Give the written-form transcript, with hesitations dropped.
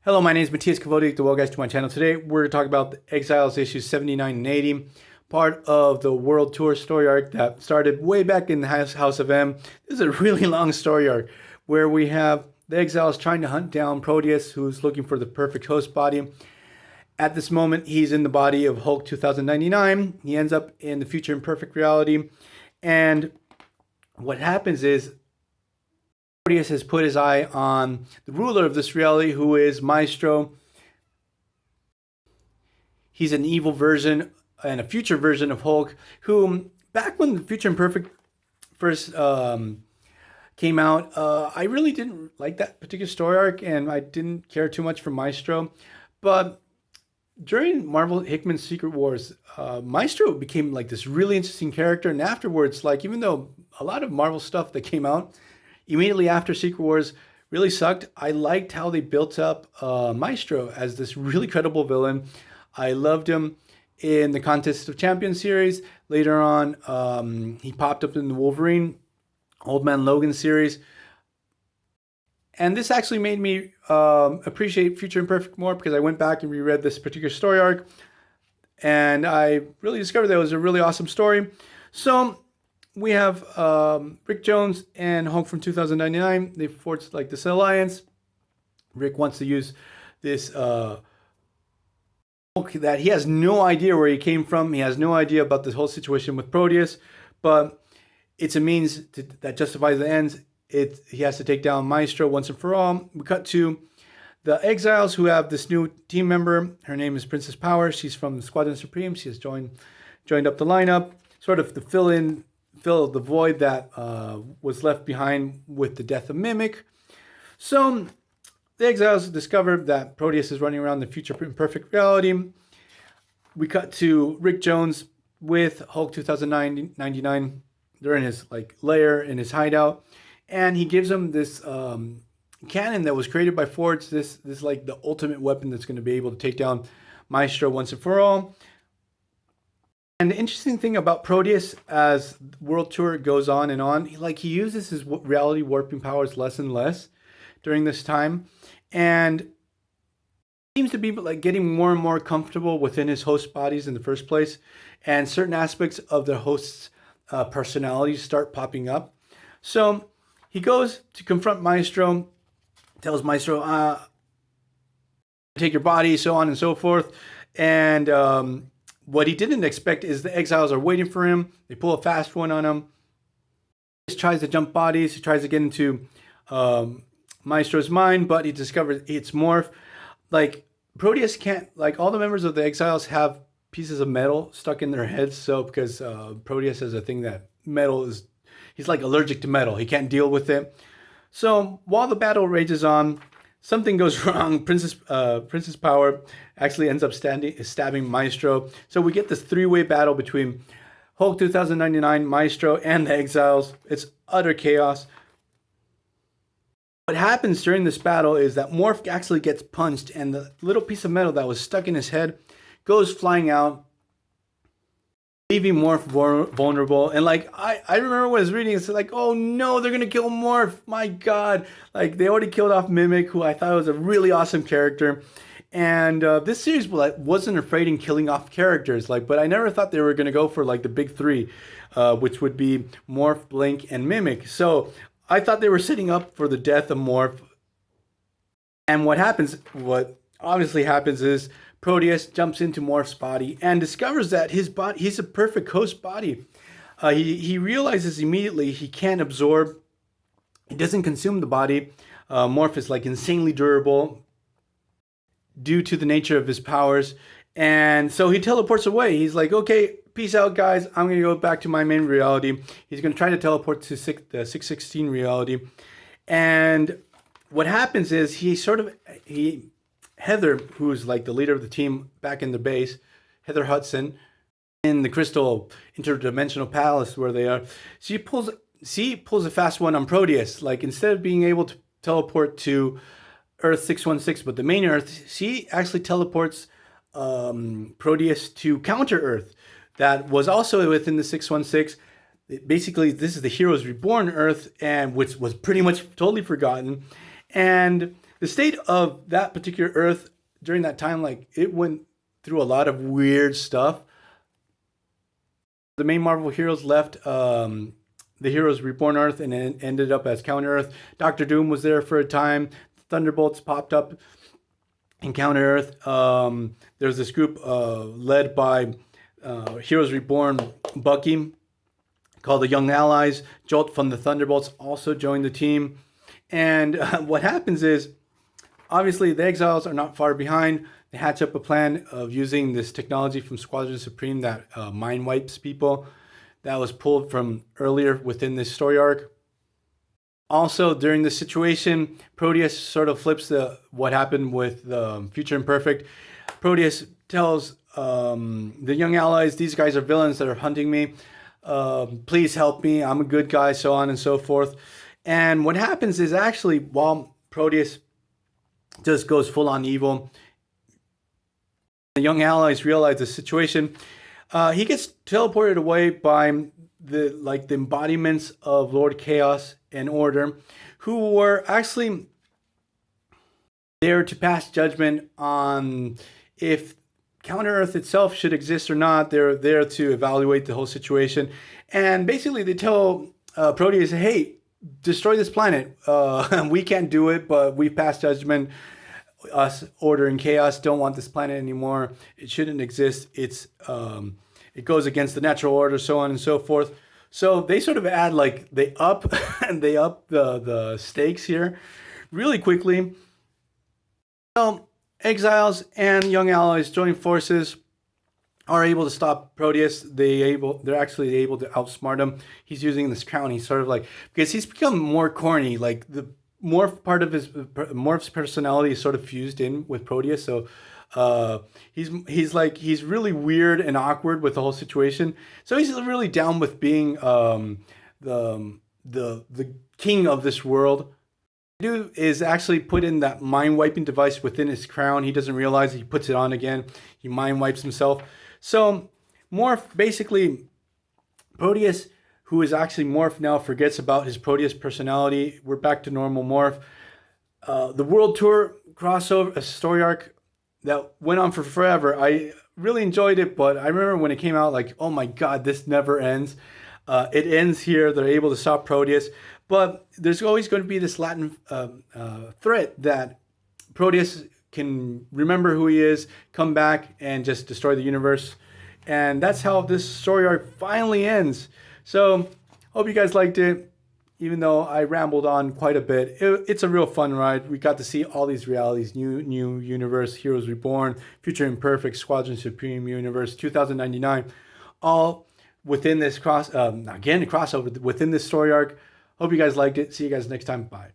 Hello, my name is Matthias Kavodik. Welcome guys to my channel. Today we're going to talk about the Exiles issues 79 and 80, part of the World Tour story arc that started way back in the House of M. This is a really long story arc where we have the Exiles trying to hunt down Proteus, who's looking for the perfect host body. At this moment, he's in the body of Hulk 2099. He ends up in the future Imperfect reality. And what happens is Proteus has put his eye on the ruler of this reality, who is Maestro. He's an evil version and a future version of Hulk, who back when the Future Imperfect first came out, I really didn't like that particular story arc, and I didn't care too much for Maestro. But during Marvel Hickman's Secret Wars, Maestro became like this really interesting character, and afterwards, like even though a lot of Marvel stuff that came out immediately after Secret Wars really sucked, I liked how they built up Maestro as this really credible villain. I loved him in the Contest of Champions series. Later on, he popped up in the Wolverine Old Man Logan series. And this actually made me appreciate Future Imperfect more, because I went back and reread this particular story arc, and I really discovered that it was a really awesome story. So we have Rick Jones and Hulk from 2099. They forged like this alliance. Rick wants to use this Hulk that he has no idea where he came from. He has no idea about this whole situation with Proteus, but it's a means that justifies the ends. He has to take down Maestro once and for all. We cut to the Exiles, who have this new team member. Her name is Princess Power. She's from the Squadron Supreme. She has joined up the lineup, sort of to fill the void that was left behind with the death of Mimic. So the Exiles discover that Proteus is running around the future Imperfect reality. We cut to Rick Jones with Hulk 2099. They're in his like lair, in his hideout, and he gives him this cannon that was created by Forge. This like the ultimate weapon that's going to be able to take down Maestro once and for all. And the interesting thing about Proteus, as World Tour goes on and on, he uses his reality warping powers less and less during this time, and seems to be like getting more and more comfortable within his host bodies in the first place, and certain aspects of the host's personalities start popping up. So he goes to confront Maestro, tells Maestro, take your body, so on and so forth, and what he didn't expect is the Exiles are waiting for him. They pull a fast one on him. He tries to jump bodies. He tries to get into Maestro's mind, but he discovers it's Morph. Like, Proteus can't, like, all the members of the Exiles have pieces of metal stuck in their heads. So, because Proteus has a thing that metal is, he's like allergic to metal. He can't deal with it. So, while the battle rages on, something goes wrong. Princess Power actually ends up stabbing Maestro. So we get this three-way battle between Hulk 2099, Maestro, and the Exiles. It's utter chaos. What happens during this battle is that Morph actually gets punched, and the little piece of metal that was stuck in his head goes flying out, leaving Morph vulnerable. And like I remember when I was reading, it's like, oh no, they're gonna kill Morph. My God, like they already killed off Mimic, who I thought was a really awesome character. And this series wasn't afraid in killing off characters, but I never thought they were gonna go for like the big three, which would be Morph, Blink, and Mimic. So I thought they were setting up for the death of Morph. And what obviously happens is Proteus jumps into Morph's body and discovers that he's a perfect host body. He realizes immediately he can't absorb, he doesn't consume the body. Morph is like insanely durable due to the nature of his powers. And so he teleports away. He's like, okay, peace out, guys. I'm going to go back to my main reality. He's going to try to teleport to the 616 reality. And what happens is Heather, who's like the leader of the team back in the base, Heather Hudson, in the Crystal Interdimensional Palace where they are, she pulls a fast one on Proteus. Like, instead of being able to teleport to Earth 616, but the main Earth, she actually teleports Proteus to Counter Earth, that was also within the 616. Basically, this is the Heroes Reborn Earth, and which was pretty much totally forgotten. And The state of that particular Earth during that time, like it went through a lot of weird stuff. The main Marvel heroes left the heroes Reborn Earth and ended up as Counter Earth. Doctor Doom was there for a time. Thunderbolts popped up in Counter Earth. There's this group led by Heroes Reborn Bucky called the Young Allies. Jolt from the Thunderbolts also joined the team. And what happens is, obviously, the Exiles are not far behind. They hatch up a plan of using this technology from Squadron Supreme that mind wipes people. That was pulled from earlier within this story arc. Also, during this situation, Proteus sort of flips what happened with the Future Imperfect. Proteus tells the Young Allies, these guys are villains that are hunting me. Please help me. I'm a good guy, so on and so forth. And what happens is actually, while Proteus just goes full on evil, the Young Allies realize the situation. He gets teleported away by the embodiments of Lord Chaos and Order, who were actually there to pass judgment on if Counter Earth itself should exist or not. They're there to evaluate the whole situation, and basically they tell Proteus, "Hey, destroy this planet. We can't do it, but we passed judgment. Us, Order and Chaos, don't want this planet anymore. It shouldn't exist. It goes against the natural order, so on and so forth." So they sort of add they up and they up the stakes here really quickly. So Exiles and Young Allies join forces, are able to stop Proteus. They're actually able to outsmart him. He's using this crown. He's sort of because he's become more corny. Like the Morph part of Morph's personality is sort of fused in with Proteus. So he's really weird and awkward with the whole situation. So he's really down with being the king of this world. Do is actually put in that mind wiping device within his crown. He doesn't realize it. He puts it on again. He mind wipes himself. So Morph, basically, Proteus, who is actually Morph now, forgets about his Proteus personality. We're back to normal Morph. The World Tour crossover, a story arc that went on for forever. I really enjoyed it, but I remember when it came out, oh my God, this never ends. It ends here. They're able to stop Proteus. But there's always going to be this Latin threat that Proteus can remember who he is, come back, and just destroy the universe. And that's how this story arc finally ends. So, hope you guys liked it, even though I rambled on quite a bit. It's a real fun ride. We got to see all these realities, new universe, Heroes Reborn, Future Imperfect, Squadron Supreme universe, 2099, all within this crossover within this story arc. Hope you guys liked it. See you guys next time. Bye.